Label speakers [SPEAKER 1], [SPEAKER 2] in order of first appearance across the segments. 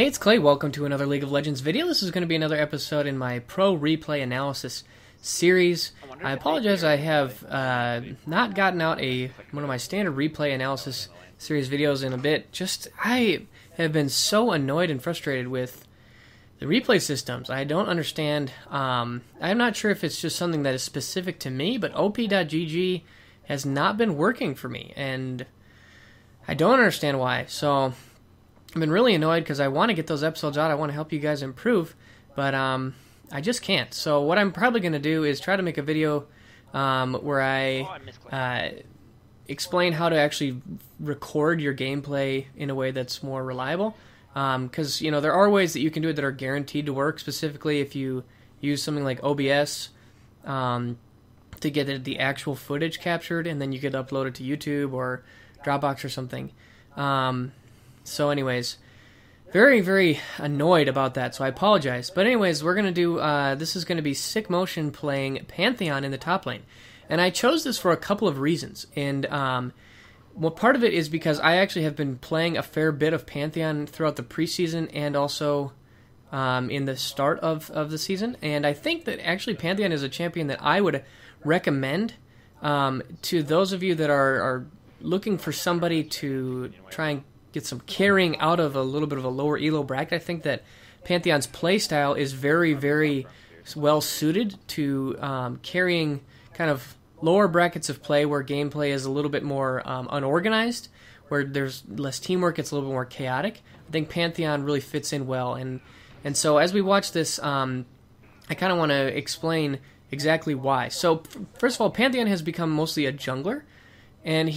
[SPEAKER 1] Hey, it's Clay. Welcome to another League of Legends video. This is going to be another episode in my Pro Replay Analysis series. I apologize, I have not gotten out one of my standard replay analysis series videos in a bit. I have been so annoyed and frustrated with the replay systems. I don't understand. I'm not sure if it's just something that is specific to me, but op.gg has not been working for me, and I don't understand why. So I've been really annoyed because I want to get those episodes out. I want to help you guys improve, but I just can't. So what I'm probably going to do is try to make a video where I explain how to actually record your gameplay in a way that's more reliable. Because there are ways that you can do it that are guaranteed to work. Specifically, if you use something like OBS to get the actual footage captured, and then you could upload it to YouTube or Dropbox or something. So anyways, very, very annoyed about that, so I apologize. But anyways, we're going to do, this is going to be Sickmotion playing Pantheon in the top lane. And I chose this for a couple of reasons. And well, part of it is because I actually have been playing a fair bit of Pantheon throughout the preseason and also in the start of the season. And I think that actually Pantheon is a champion that I would recommend to those of you that are looking for somebody to try and get some carrying out of a little bit of a lower elo bracket. I think that Pantheon's playstyle is very, very well suited to carrying kind of lower brackets of play where gameplay is a little bit more unorganized, where there's less teamwork, it's a little bit more chaotic. I think Pantheon really fits in well, and so as we watch this, I kind of want to explain exactly why. So first of all, Pantheon has become mostly a jungler, and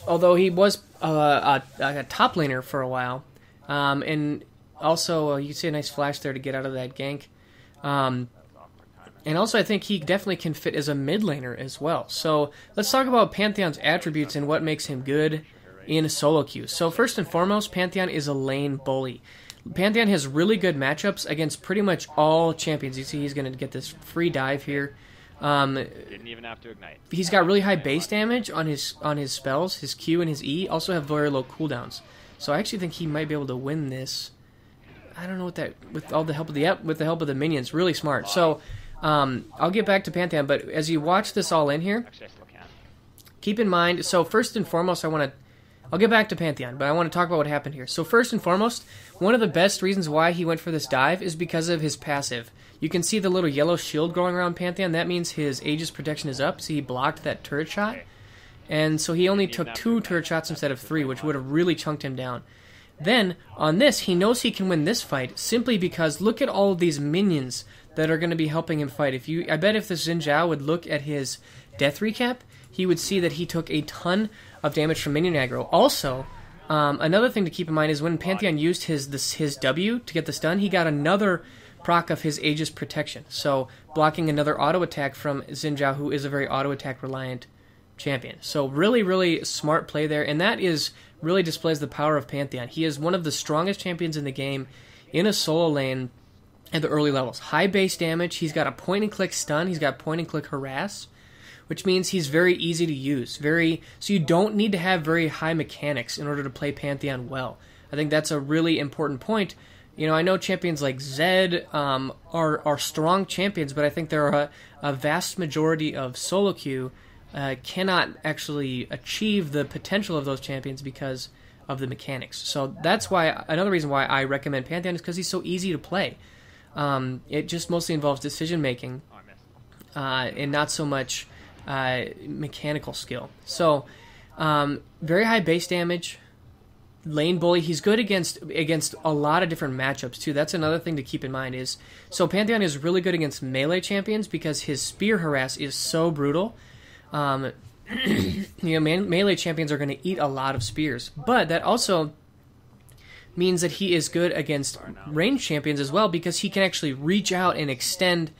[SPEAKER 1] although he was a top laner for a while, and also you see a nice flash there to get out of that gank, and also I think he definitely can fit as a mid laner as well. So let's talk about Pantheon's attributes and what makes him good in solo queues. So first and foremost, Pantheon is a lane bully. Pantheon has really good matchups against pretty much all champions. You see he's going to get this free dive here.
[SPEAKER 2] Didn't even have to ignite.
[SPEAKER 1] He's got really high base damage on his spells. His Q and his E also have very low cooldowns. So I actually think he might be able to win this. I don't know what that with all the help of the minions. Really smart. So I'll get back to Pantheon, but as you watch this all in here,
[SPEAKER 2] Actually, I still can.
[SPEAKER 1] keep in mind. So first and foremost, I'll get back to Pantheon, but I want to talk about what happened here. So first and foremost, one of the best reasons why he went for this dive is because of his passive. You can see the little yellow shield going around Pantheon. That means his Aegis protection is up, so he blocked that turret shot. And so he only took 2 turret shots instead of 3, which would have really chunked him down. Then, on this, he knows he can win this fight simply because look at all of these minions that are going to be helping him fight. I bet if this Xin Zhao would look at his death recap, he would see that he took a ton of damage from minion aggro. Also, another thing to keep in mind is when Pantheon used his W to get the stun, he got another proc of his Aegis protection. So blocking another auto attack from Xin Zhao, who is a very auto attack reliant champion. So really, really smart play there, and that really displays the power of Pantheon. He is one of the strongest champions in the game in a solo lane at the early levels. High base damage, he's got a point and click stun, he's got point and click harass, which means he's very easy to use. So you don't need to have very high mechanics in order to play Pantheon well. I think that's a really important point. I know champions like Zed are strong champions, but I think there are a vast majority of solo queue cannot actually achieve the potential of those champions because of the mechanics. So that's why another reason why I recommend Pantheon is because he's so easy to play. It just mostly involves decision making and not so much mechanical skill. So very high base damage. Lane bully, he's good against a lot of different matchups too. That's another thing to keep in mind so Pantheon is really good against melee champions because his spear harass is so brutal. Melee champions are going to eat a lot of spears, but that also means that he is good against ranged champions as well because he can actually reach out and extend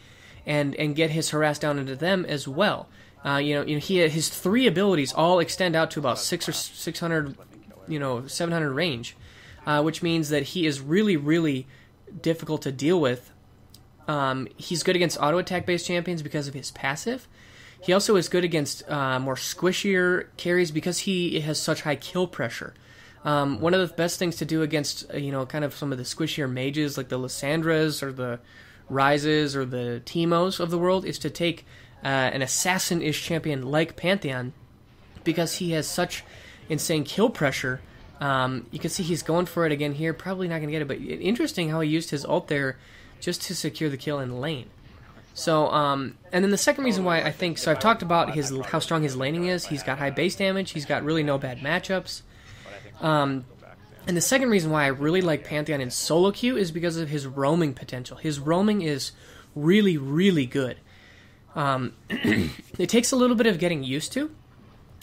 [SPEAKER 1] and get his harass down into them as well. His 3 abilities all extend out to about 600 700 range, which means that he is really, really difficult to deal with. He's good against auto attack based champions because of his passive. He also is good against more squishier carries because he has such high kill pressure. One of the best things to do against, kind of some of the squishier mages like the Lysandras or the Rises or the Teemos of the world is to take an assassin-ish champion like Pantheon, because he has such insane kill pressure. You can see he's going for it again here. Probably not going to get it, but interesting how he used his ult there just to secure the kill in lane. So, and then the second reason why I think, so I've talked about how strong his laning is. He's got high base damage. He's got really no bad matchups. And the second reason why I really like Pantheon in solo queue is because of his roaming potential. His roaming is really, really good. It takes a little bit of getting used to.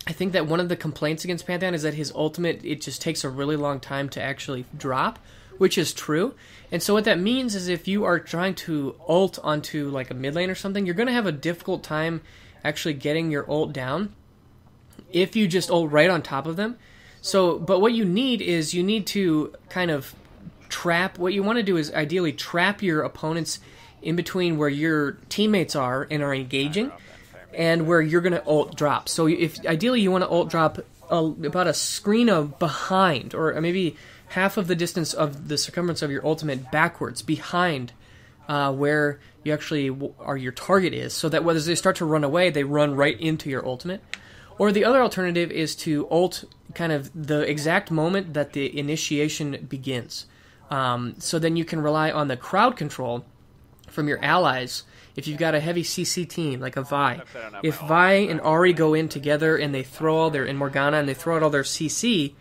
[SPEAKER 1] I think that one of the complaints against Pantheon is that his ultimate, it just takes a really long time to actually drop, which is true. And so what that means is if you are trying to ult onto like a mid lane or something, you're going to have a difficult time actually getting your ult down if you just ult right on top of them. So, but what you need is you need to kind of trap, what you want to do is ideally trap your opponents in between where your teammates are and are engaging and where you're going to ult drop. So if ideally you want to ult drop about a screen of behind, or maybe half of the distance of the circumference of your ultimate backwards behind where you actually are your target is, so that whether they start to run away, they run right into your ultimate. Or the other alternative is to ult kind of the exact moment that the initiation begins. So then you can rely on the crowd control from your allies. If you've got a heavy CC team, like a Vi, if Vi and Ahri go in together and they throw all their, and Morgana, and they throw out all their CC,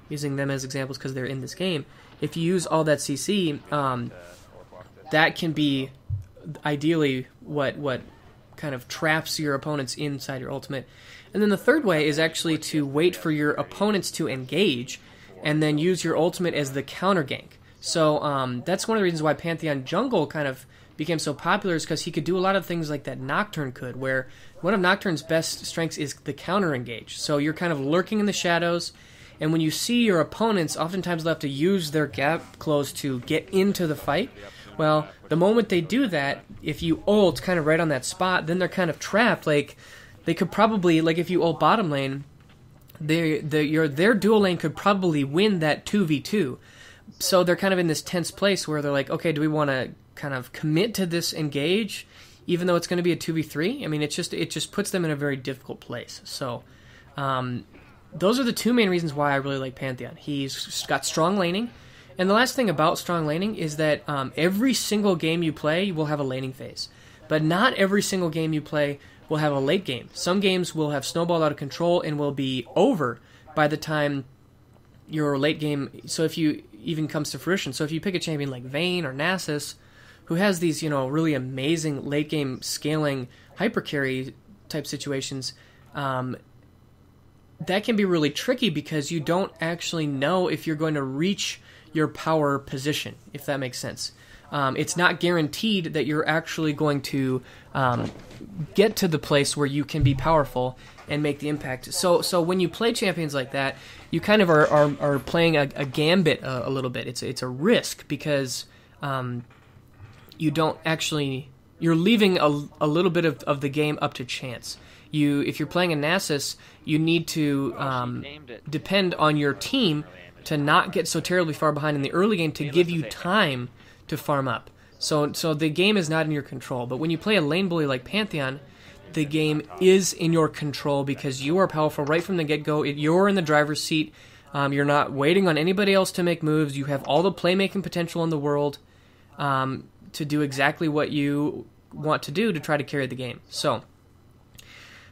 [SPEAKER 1] using them as examples because they're in this game, if you use all that CC, that can be ideally what kind of traps your opponents inside your ultimate. And then the third way is actually to wait for your opponents to engage and then use your ultimate as the counter gank. So that's one of the reasons why Pantheon Jungle kind of became so popular, is because he could do a lot of things like that Nocturne could, where one of Nocturne's best strengths is the counter engage. So you're kind of lurking in the shadows, and when you see your opponents, oftentimes they'll have to use their gap close to get into the fight. Well, the moment they do that, if you ult kind of right on that spot, then they're kind of trapped. Like, they could probably, like if you ult bottom lane, their dual lane could probably win that 2v2. So they're kind of in this tense place where they're like, okay, do we want to kind of commit to this engage, even though it's going to be a 2v3? I mean, it just puts them in a very difficult place. So those are the two main reasons why I really like Pantheon. He's got strong laning. And the last thing about strong laning is that every single game you play will have a laning phase. But not every single game you play will have a late game. Some games will have snowballed out of control and will be over by the time your late game, so if you even comes to fruition. So if you pick a champion like Vayne or Nasus, who has these, really amazing late game scaling hypercarry type situations, that can be really tricky because you don't actually know if you're going to reach your power position, if that makes sense. It's not guaranteed that you're actually going to get to the place where you can be powerful and make the impact. So when you play champions like that, you kind of are playing a gambit a little bit. It's a risk because you don't actually, you're leaving a little bit of the game up to chance. If you're playing a Nasus, you need to depend on your team to not get so terribly far behind in the early game to give you time to farm up. So the game is not in your control. But when you play a lane bully like Pantheon, the game is in your control because you are powerful right from the get-go. You're in the driver's seat. You're not waiting on anybody else to make moves. You have all the playmaking potential in the world to do exactly what you want to do to try to carry the game. So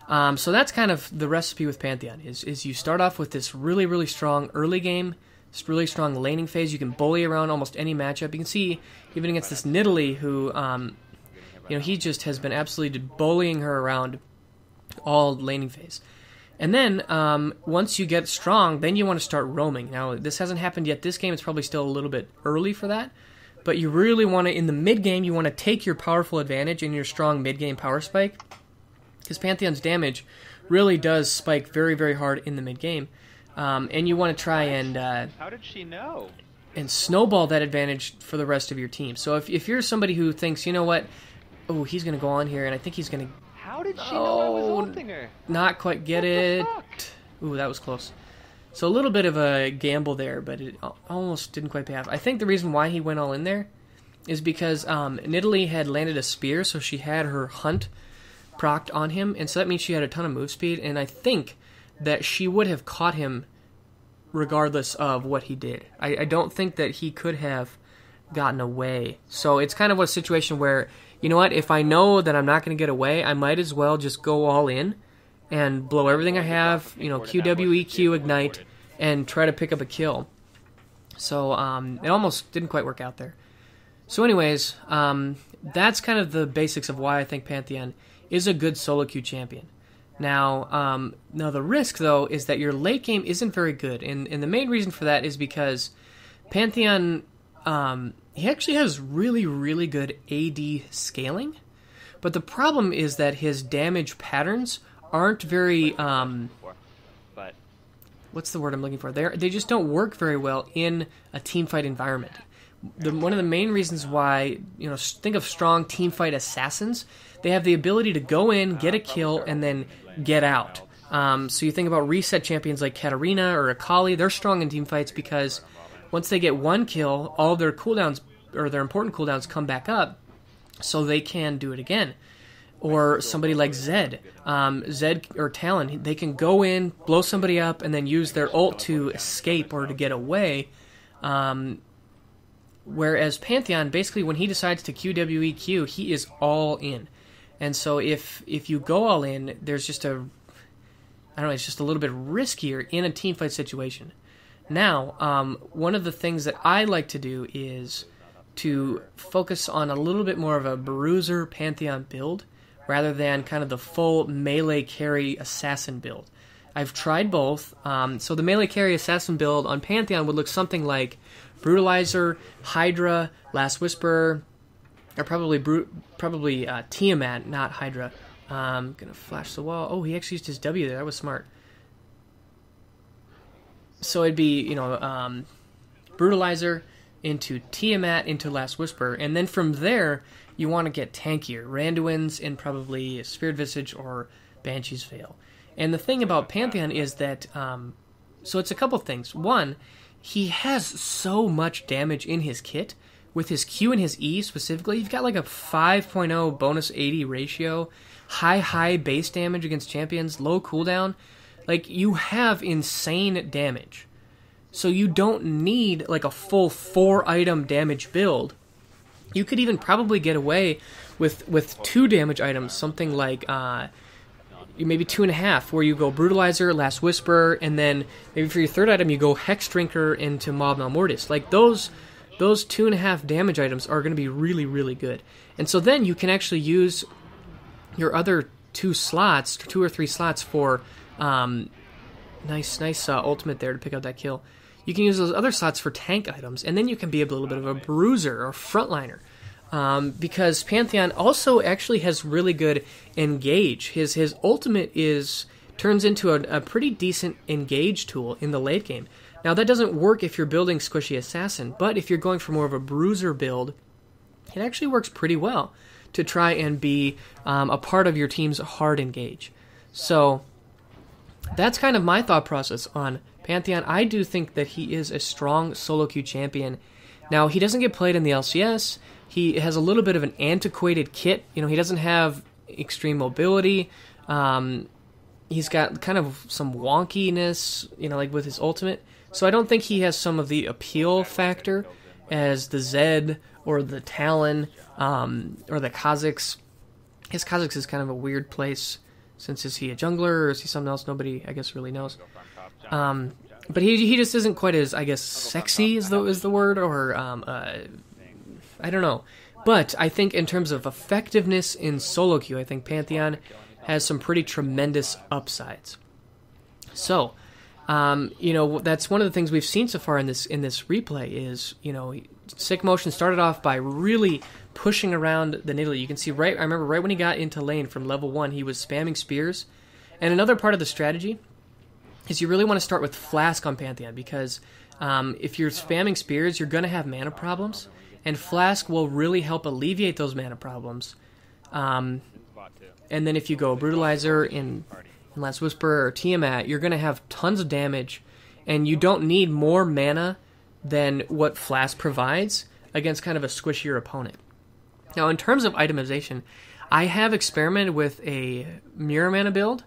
[SPEAKER 1] that's kind of the recipe with Pantheon, is you start off with this really, really strong early game, this really strong laning phase. You can bully around almost any matchup. You can see even against this Nidalee, who he just has been absolutely bullying her around all laning phase. And then once you get strong, then you want to start roaming. Now, this hasn't happened yet this game. It's probably still a little bit early for that. But you really want to, in the mid-game, you want to take your powerful advantage in your strong mid-game power spike, because Pantheon's damage really does spike very, very hard in the mid-game. And you want to try and
[SPEAKER 2] how did she know?
[SPEAKER 1] And snowball that advantage for the rest of your team. So if you're somebody who thinks, you know what, oh, he's going to go on here, and I think he's going to...
[SPEAKER 2] How did she know I was ulting her?
[SPEAKER 1] Not quite get it. Ooh, that was close. So a little bit of a gamble there, but it almost didn't quite pay off. I think the reason why he went all in there is because Nidalee had landed a spear, so she had her hunt procced on him, and so that means she had a ton of move speed, and I think that she would have caught him regardless of what he did. I don't think that he could have gotten away. So it's kind of a situation where, you know what, if I know that I'm not going to get away, I might as well just go all in and blow everything I have, QWEQ, ignite, and try to pick up a kill. So it almost didn't quite work out there. So anyways, that's kind of the basics of why I think Pantheon is a good solo queue champion. Now the risk, though, is that your late game isn't very good, and the main reason for that is because Pantheon, he actually has really, really good AD scaling, but the problem is that his damage patterns aren't very, what's the word I'm looking for? They just don't work very well in a teamfight environment. One of the main reasons why, think of strong teamfight assassins, they have the ability to go in, get a kill, and then get out. So you think about reset champions like Katarina or Akali, they're strong in teamfights because once they get one kill, all of their cooldowns, or their important cooldowns, come back up, so they can do it again. Or somebody like Zed. Zed or Talon, they can go in, blow somebody up, and then use their ult to escape or to get away. Whereas Pantheon, basically, when he decides to QWEQ, he is all in. And so if you go all in, there's just it's just a little bit riskier in a teamfight situation. Now, one of the things that I like to do is to focus on a little bit more of a bruiser Pantheon build rather than kind of the full melee carry assassin build. I've tried both. So the melee carry assassin build on Pantheon would look something like Brutalizer, Hydra, Last Whisperer, or probably Tiamat, not Hydra. I'm going to flash the wall. Oh, he actually used his W there. That was smart. So it'd be, Brutalizer into Tiamat into Last Whisperer. And then from there, you want to get tankier. Randuin's and probably Spirit Visage or Banshee's Veil. And the thing about Pantheon is that, so it's a couple things. One, he has so much damage in his kit. With his Q and his E specifically, you've got like a 5.0 bonus 80 ratio, high base damage against champions, low cooldown. Like, you have insane damage. So you don't need like a full 4-item damage build. You could even probably get away with 2 damage items, something like maybe 2.5, where you go Brutalizer, Last Whisperer, and then maybe for your 3rd item you go Hex Drinker into Mob Malmortis. Like those 2.5 damage items are going to be really, really good. And so then you can actually use your other 2 or 3 slots for nice ultimate there to pick up that kill. You can use those other slots for tank items, and then you can be a little bit of a bruiser or frontliner. Because Pantheon also actually has really good engage. His ultimate turns into a pretty decent engage tool in the late game. Now, that doesn't work if you're building Squishy Assassin, but if you're going for more of a bruiser build, it actually works pretty well to try and be a part of your team's hard engage. So that's kind of my thought process on Pantheon. I do think that he is a strong solo queue champion. Now, he doesn't get played in the LCS. He has a little bit of an antiquated kit. He doesn't have extreme mobility. He's got kind of some wonkiness, like with his ultimate. So I don't think he has some of the appeal factor as the Zed or the Talon or the Kha'Zix. His Kha'Zix is kind of a weird place, since is he a jungler or is he something else? Nobody, I guess, really knows. But he just isn't quite as, I guess, sexy is the word, or I don't know. But I think in terms of effectiveness in solo queue, I think Pantheon has some pretty tremendous upsides. So, that's one of the things we've seen so far in this replay is, Sickmotion started off by really pushing around the Nidalee. You can see I remember right when he got into lane from level 1, he was spamming spears. And another part of the strategy is you really want to start with Flask on Pantheon, because if you're spamming spears, you're going to have mana problems, and Flask will really help alleviate those mana problems. And then if you go Brutalizer in Last Whisperer or Tiamat, you're going to have tons of damage, and you don't need more mana than what Flask provides against kind of a squishier opponent. Now, in terms of itemization, I have experimented with a Mirror Mana build.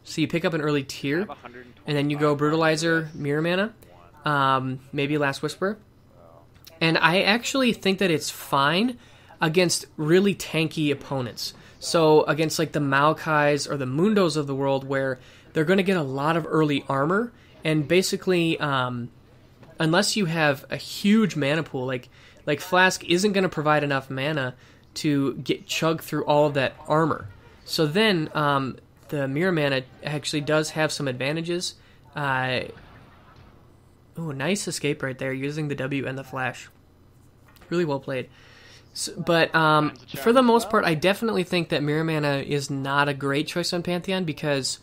[SPEAKER 1] So you pick up an early tier, and then you go Brutalizer, Mirror Mana, maybe Last Whisper. And I actually think that it's fine against really tanky opponents. So against like the Maokais or the Mundos of the world, where they're going to get a lot of early armor, and basically, unless you have a huge mana pool, like Flask isn't going to provide enough mana to chug through all of that armor. So then the Mirror Mana actually does have some advantages. Nice escape right there, using the W and the flash. Really well played. So, but for the most part, I definitely think that Mirror Mana is not a great choice on Pantheon, because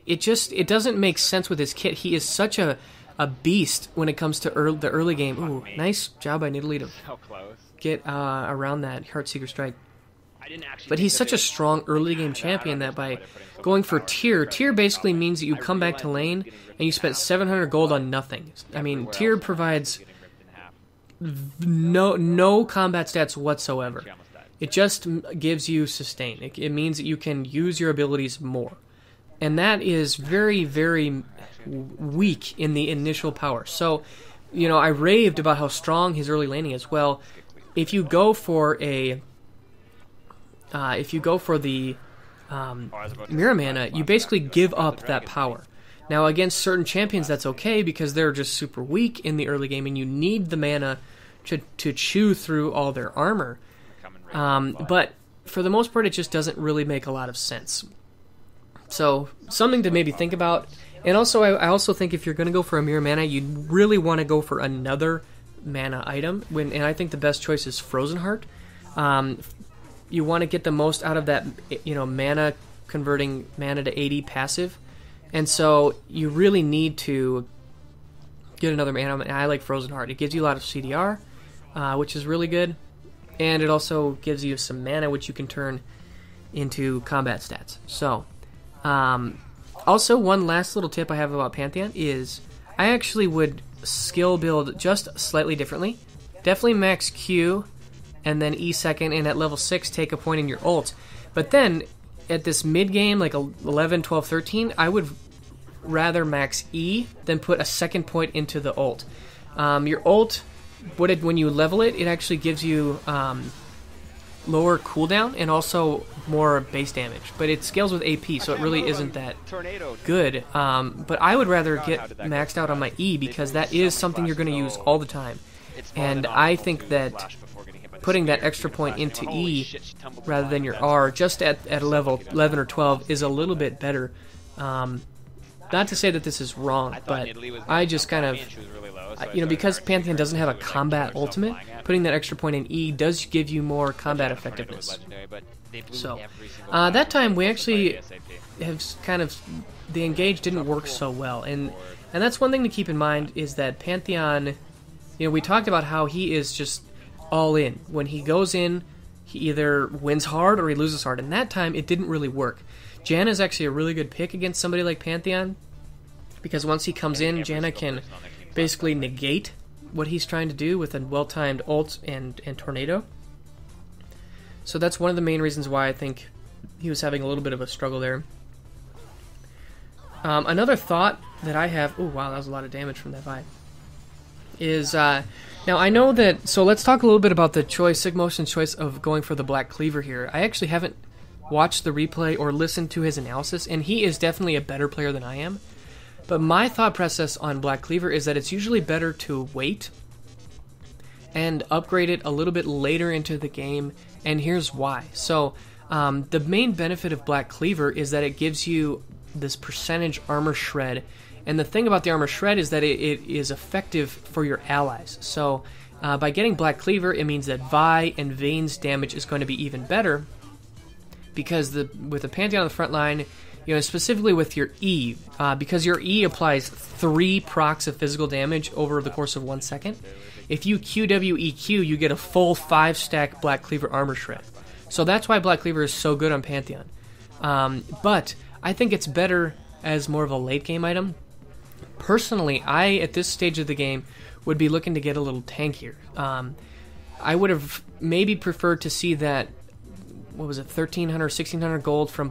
[SPEAKER 1] it doesn't make sense with his kit. He is such a beast when it comes to the early game. Ooh, nice job by Nidalee to get around that Heartseeker Strike. But he's such a strong early game champion that by going for tier basically means that you come back to lane and you spent 700 gold on nothing. I mean, tier provides no combat stats whatsoever. It just gives you sustain. It means that you can use your abilities more. And that is very, very weak in the initial power. So, I raved about how strong his early laning is. Well, if you go for the Mirror Mana, you basically give up that power. Now, against certain champions, that's okay, because they're just super weak in the early game, and you need the mana to chew through all their armor. But for the most part, it just doesn't really make a lot of sense. So, something to maybe think about. And also, I also think if you're going to go for a Mirror Mana, you really want to go for another mana item. And I think the best choice is Frozen Heart. You want to get the most out of that, mana, converting mana to AD passive. And so you really need to get another mana. And I like Frozen Heart. It gives you a lot of CDR, which is really good. And it also gives you some mana, which you can turn into combat stats. So, also, one last little tip I have about Pantheon is I actually would skill build just slightly differently. Definitely max Q, and then E second, and at level 6 take a point in your ult. But then, at this mid-game, like 11, 12, 13, I would rather max E than put a second point into the ult. Your ult, when you level it, it actually gives you lower cooldown and also more base damage. But it scales with AP, so it really isn't that good. But I would rather get maxed out on my E, because that is something you're going to use all the time. And I think that putting that extra point into E rather than your R just at level 11 or 12 is a little bit better. Not to say that this is wrong, but I just kind of, because Pantheon doesn't have a combat ultimate, putting that extra point in E does give you more combat effectiveness. So, that time we actually have the engage didn't work so well, and that's one thing to keep in mind, is that Pantheon, we talked about how he is just all in. When he goes in, he either wins hard or he loses hard, and that time it didn't really work. Janna is actually a really good pick against somebody like Pantheon, because once he comes in, Janna can basically negate what he's trying to do with a well-timed ult and tornado. So that's one of the main reasons why I think he was having a little bit of a struggle there. Another thought that I have... Oh, wow, that was a lot of damage from that Vi. Is, now I know that... So let's talk a little bit about the Sickmotion's choice of going for the Black Cleaver here. I actually haven't watched the replay or listened to his analysis, and he is definitely a better player than I am. But my thought process on Black Cleaver is that it's usually better to wait and upgrade it a little bit later into the game, and here's why. So, the main benefit of Black Cleaver is that it gives you this percentage armor shred, and the thing about the armor shred is that it is effective for your allies. So, by getting Black Cleaver, it means that Vi and Vayne's damage is going to be even better, because with the Pantheon on the front line, specifically with your E, because your E applies 3 procs of physical damage over the course of 1 second. If you QWEQ, you get a full 5-stack Black Cleaver armor shred. So that's why Black Cleaver is so good on Pantheon. But I think it's better as more of a late game item. Personally, at this stage of the game, would be looking to get a little tankier. I would have maybe preferred to see that, what was it, 1,300, 1,600 gold from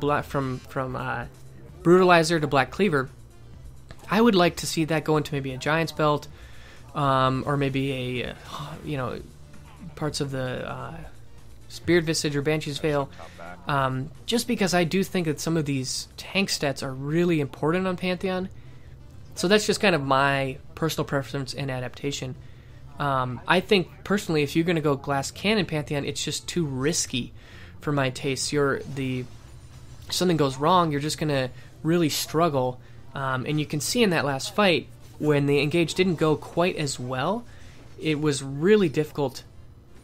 [SPEAKER 1] Brutalizer to Black Cleaver. I would like to see that go into maybe a Giant's Belt, or maybe a, parts of the Spirit Visage or Banshee's Veil. Just because I do think that some of these tank stats are really important on Pantheon. So that's just kind of my personal preference and adaptation. I think, personally, if you're going to go Glass Cannon Pantheon, it's just too risky for my taste. If something goes wrong, you're just going to really struggle. And you can see in that last fight, when the engage didn't go quite as well, it was really difficult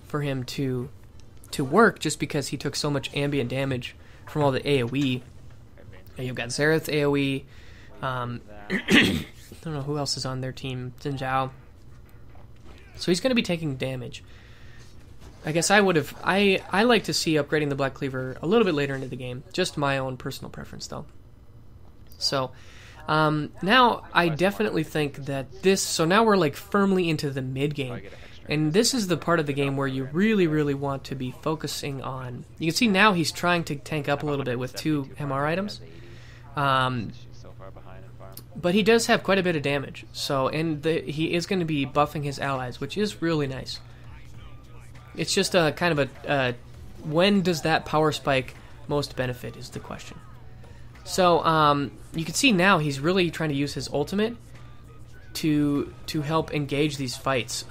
[SPEAKER 1] for him to work, just because he took so much ambient damage from all the AoE. And you've got Xerath AoE. I don't know who else is on their team. Xin Zhao. So he's going to be taking damage. I guess I like to see upgrading the Black Cleaver a little bit later into the game. Just my own personal preference, though. So now I definitely think that this... So now we're like firmly into the mid-game. And this is the part of the game where you really, really want to be focusing on... You can see now he's trying to tank up a little bit with 2 MR items. But he does have quite a bit of damage. So, and he is going to be buffing his allies, which is really nice. It's just a kind of a... when does that power spike most benefit is the question. So, you can see now he's really trying to use his ultimate to help engage these fights.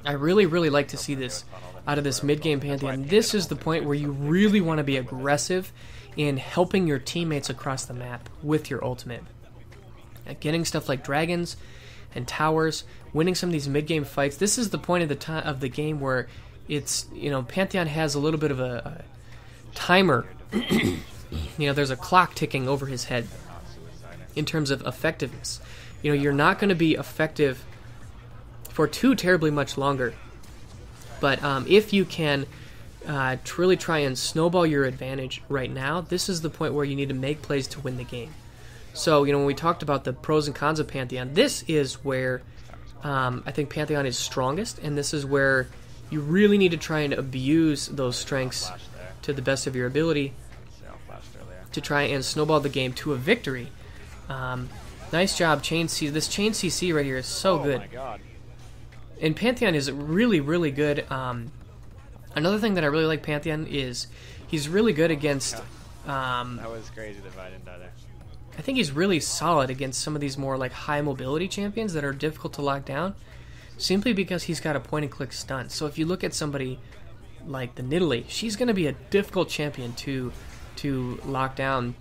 [SPEAKER 1] I really, really like to see this out of this mid-game Pantheon. This is the point where you really want to be aggressive in helping your teammates across the map with your ultimate. Getting stuff like dragons and towers, winning some of these mid-game fights. This is the point of the game where it's, Pantheon has a little bit of a timer. There's a clock ticking over his head in terms of effectiveness. You're not going to be effective for too terribly much longer. But if you can really try and snowball your advantage right now, this is the point where you need to make plays to win the game. So, when we talked about the pros and cons of Pantheon, this is where I think Pantheon is strongest, and this is where you really need to try and abuse those strengths to the best of your ability to try and snowball the game to a victory. Nice job, Chain CC. This Chain CC right here is so good. And Pantheon is really, really good. Another thing that I really like Pantheon is he's really good against...
[SPEAKER 2] that was crazy that I didn't die there.
[SPEAKER 1] I think he's really solid against some of these more like high mobility champions that are difficult to lock down, simply because he's got a point-and-click stun. So if you look at somebody like the Nidalee, she's going to be a difficult champion to lock down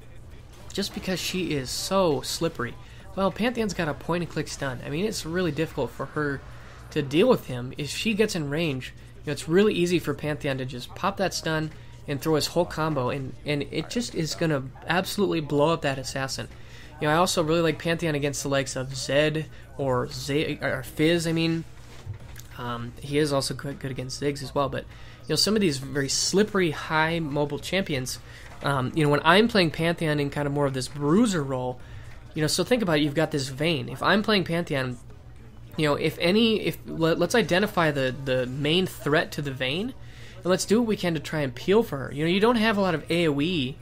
[SPEAKER 1] just because she is so slippery. Well, Pantheon's got a point-and-click stun. I mean, it's really difficult for her to deal with him. If she gets in range, it's really easy for Pantheon to just pop that stun and throw his whole combo, and it just is going to absolutely blow up that assassin. I also really like Pantheon against the likes of Zed or Fizz. I mean, he is also good against Ziggs as well. But some of these very slippery, high mobile champions. When I'm playing Pantheon in kind of more of this bruiser role, so think about it. You've got this Vayne. If I'm playing Pantheon, let's identify the main threat to the Vayne, and let's do what we can to try and peel for her. You don't have a lot of AoE,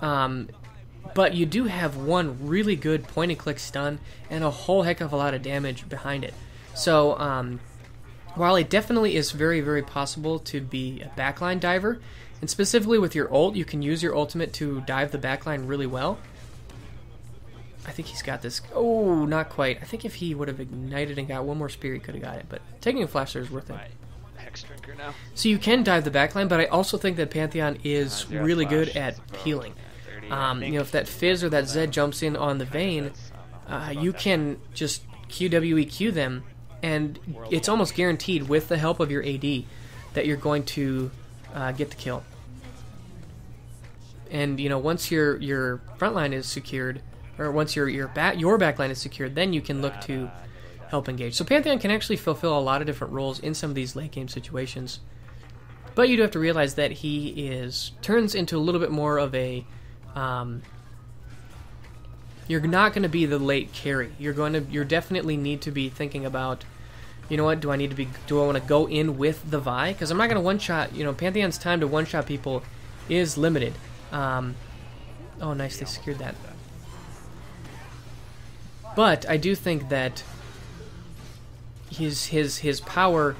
[SPEAKER 1] but you do have one really good point-and-click stun and a whole heck of a lot of damage behind it. So, while it definitely is very, very possible to be a backline diver, and specifically with your ult, you can use your ultimate to dive the backline really well. I think he's got this. Oh, not quite. I think if he would have ignited and got one more spear, he could have got it. But taking a flash there is worth it.
[SPEAKER 2] Hex drinker now.
[SPEAKER 1] So you can dive the backline, but I also think that Pantheon is really good at peeling. If that Fizz or that Zed jumps in on the Vayne, you can just QWEQ them, and it's almost guaranteed with the help of your AD that you're going to get the kill. And once your front line is secured, or once your backline is secured, then you can look to help engage. So Pantheon can actually fulfill a lot of different roles in some of these late game situations. But you do have to realize that he turns into a little bit more of a you're not going to be the late carry. You're definitely need to be thinking about, you know what, do I want to go in with the Vi? Because I'm not going to one-shot, Pantheon's time to one-shot people is limited. Oh, nice, they secured that. But I do think that his power,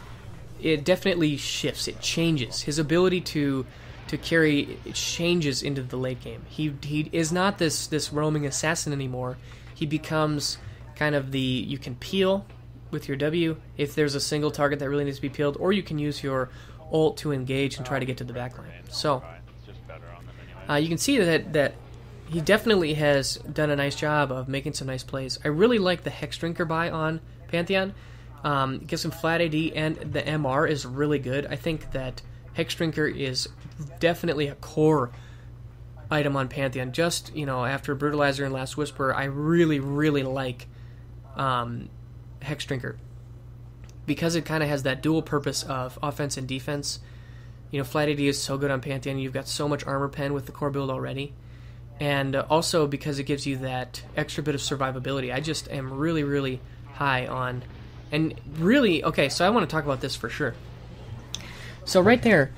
[SPEAKER 1] it definitely shifts, it changes. His ability to carry, it changes into the late game. He is not this roaming assassin anymore. He becomes kind of you can peel with your W if there's a single target that really needs to be peeled, or you can use your ult to engage and try to get to the backline. So you can see that he definitely has done a nice job of making some nice plays. I really like the Hex Drinker buy on Pantheon. Gets some flat AD, and the MR is really good. I think that Hex Drinker is definitely a core item on Pantheon. Just, after Brutalizer and Last Whisper, I really, really like Hex Drinker, because it kind of has that dual purpose of offense and defense. Flat AD is so good on Pantheon. You've got so much armor pen with the core build already, and also because it gives you that extra bit of survivability. I just am really, really high on, and really, okay, so I want to talk about this for sure. So right there,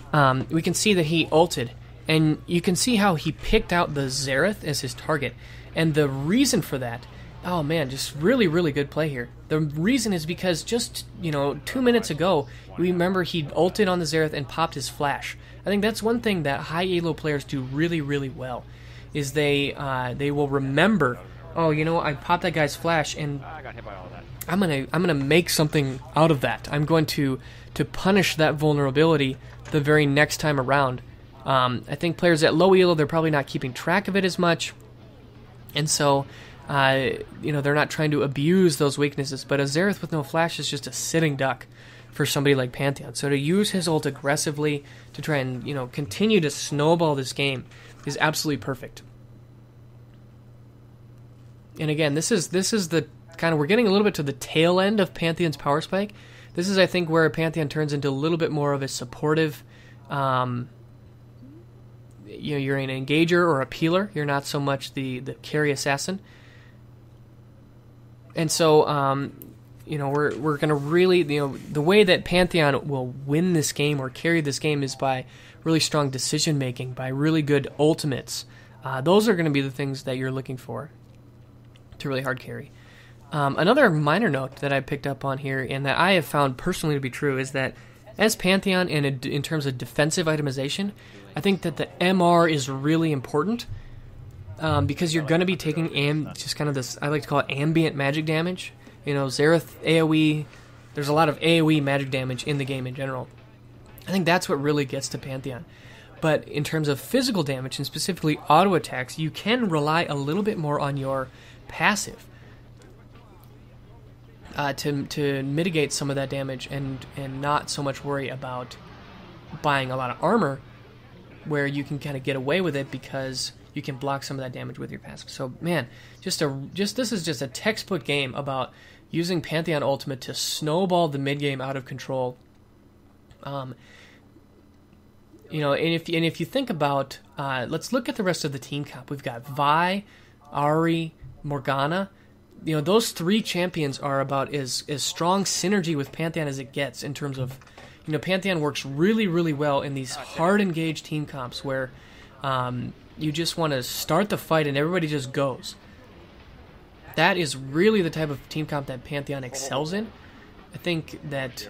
[SPEAKER 1] we can see that he ulted, and you can see how he picked out the Xerath as his target, and the reason for that, oh man, just really, really good play here. The reason is because just, 2 minutes ago, we remember he ulted on the Xerath and popped his flash. I think that's one thing that high elo players do really, really well, is they will remember, oh, I popped that guy's flash, and
[SPEAKER 2] I got hit by all that.
[SPEAKER 1] I'm gonna make something out of that. I'm going to punish that vulnerability the very next time around. I think players at low elo, they're probably not keeping track of it as much, and so they're not trying to abuse those weaknesses. But a Xerath with no flash is just a sitting duck for somebody like Pantheon. So to use his ult aggressively to try and continue to snowball this game is absolutely perfect. And again, this is the kind of, we're getting a little bit to the tail end of Pantheon's power spike. This is, I think, where Pantheon turns into a little bit more of a supportive, you're an engager or a peeler. You're not so much the carry assassin. And so, we're going to really, the way that Pantheon will win this game or carry this game is by really strong decision making, by really good ultimates. Those are going to be the things that you're looking for to really hard carry. Another minor note that I picked up on here, and that I have found personally to be true, is that as Pantheon, in terms of defensive itemization, I think that the MR is really important, because you're going to be taking just kind of this, I like to call it ambient magic damage. Xerath, AoE, there's a lot of AoE magic damage in the game in general. I think that's what really gets to Pantheon. But in terms of physical damage, and specifically auto attacks, you can rely a little bit more on your passive to mitigate some of that damage, and not so much worry about buying a lot of armor, where you can kind of get away with it because you can block some of that damage with your passive. So man, this is just a textbook game about using Pantheon Ultimate to snowball the mid game out of control. And if you think about, let's look at the rest of the team comp. We've got Vi, Ahri, Morgana. Those three champions are about as strong synergy with Pantheon as it gets, in terms of, Pantheon works really, really well in these hard engaged team comps where you just want to start the fight and everybody just goes. That is really the type of team comp that Pantheon excels in. I think that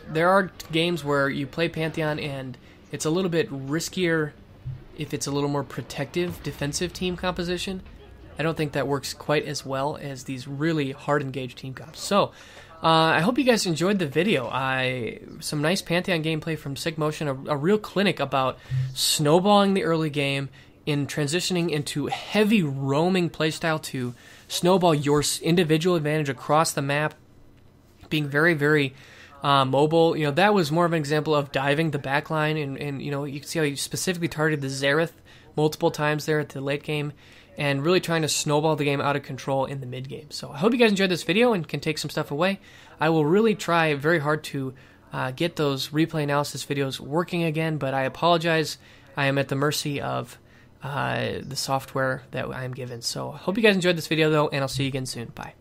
[SPEAKER 1] there are games where you play Pantheon and it's a little bit riskier if it's a little more protective, defensive team composition. I don't think that works quite as well as these really hard engaged team comps. So, I hope you guys enjoyed the video. Some nice Pantheon gameplay from Sickmotion, a real clinic about snowballing the early game, in transitioning into heavy roaming playstyle to snowball your individual advantage across the map, being very, very mobile. That was more of an example of diving the backline, and you can see how he specifically targeted the Xerath multiple times there at the late game, and really trying to snowball the game out of control in the mid game. So I hope you guys enjoyed this video and can take some stuff away. I will really try very hard to get those replay analysis videos working again, but I apologize. I am at the mercy of the software that I'm given. So I hope you guys enjoyed this video, though, and I'll see you again soon. Bye.